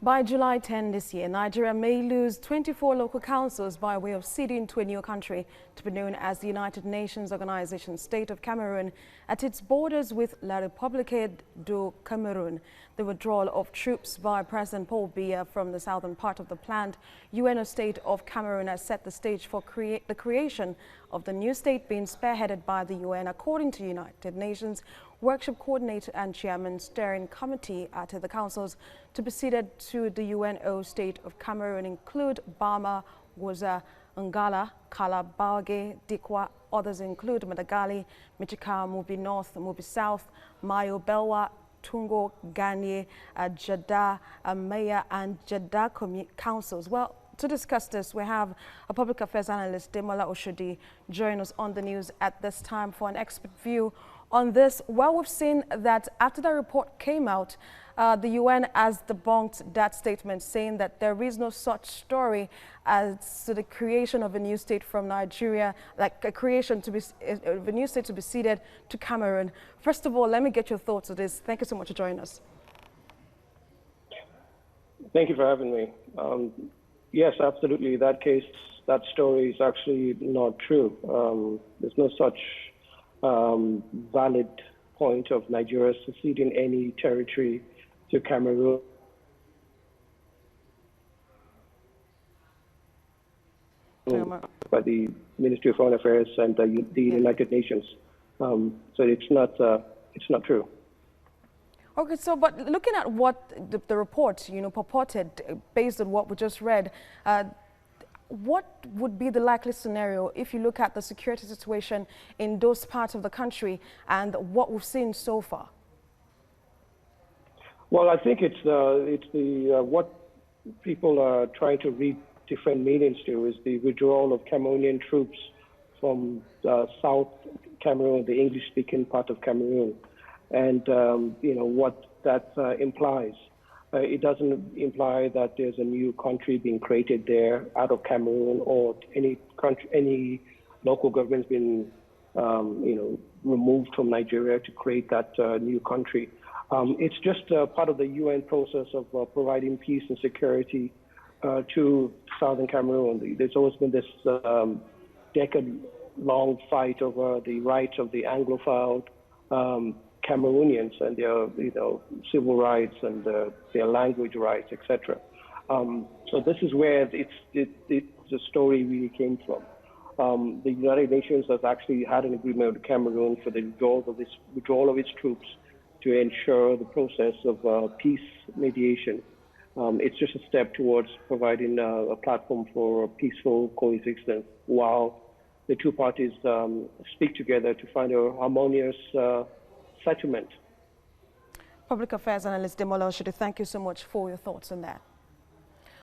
By July 10 this year, Nigeria may lose 24 local councils by way of ceding to a new country to be known as the United Nations Organization State of Cameroon at its borders with La République du Cameroun. The withdrawal of troops by President Paul Biya from the southern part of the planned UNO State of Cameroon has set the stage for the creation of the new state being spearheaded by the UN, according to United Nations Workshop Coordinator and Chairman Steering Committee at the councils to be ceded to the UNO State of Cameroon include Bama, Woza, Ngala, Kala, Bauge, Dikwa. Others include Madagali, Michika, Mubi North, Mubi South, Mayo, Belwa, Tungo, Ganye, Jeddah, Maya and Jeddah councils. Well, to discuss this, we have a public affairs analyst, Demola Oshodi, join us on the news at this time for an expert view on this. Well, we've seen that after the report came out, the UN has debunked that statement, saying that there is no such story as to the creation of a new state from Nigeria, like a creation to be of a new state to be ceded to Cameroon. First of all, let me get your thoughts on this. Thank you so much for joining us. Thank you for having me. Yes, absolutely. That story is actually not true. There's no such valid point of Nigeria seceding any territory to Cameroon. By the Ministry of Foreign Affairs and the United Nations. So it's not true. Okay, so but looking at what the report, purported based on what we just read, what would be the likely scenario if you look at the security situation in those parts of the country and what we've seen so far? Well, I think it's what people are trying to read different meanings to is the withdrawal of Cameroonian troops from South Cameroon, the English-speaking part of Cameroon, and what that implies. It doesn't imply that there's a new country being created there out of Cameroon, or any local government's been removed from Nigeria to create that new country. It's just part of the UN process of providing peace and security to southern Cameroon. There's always been this decade-long fight over the rights of the Anglophile Cameroonians and their civil rights and their language rights, etc. So this is where the story really came from. The United Nations has actually had an agreement with Cameroon for the withdrawal of its troops to ensure the process of peace mediation. It's just a step towards providing a platform for peaceful coexistence while the two parties speak together to find a harmonious settlement. Public Affairs Analyst Demola Oshodi, thank you so much for your thoughts on that.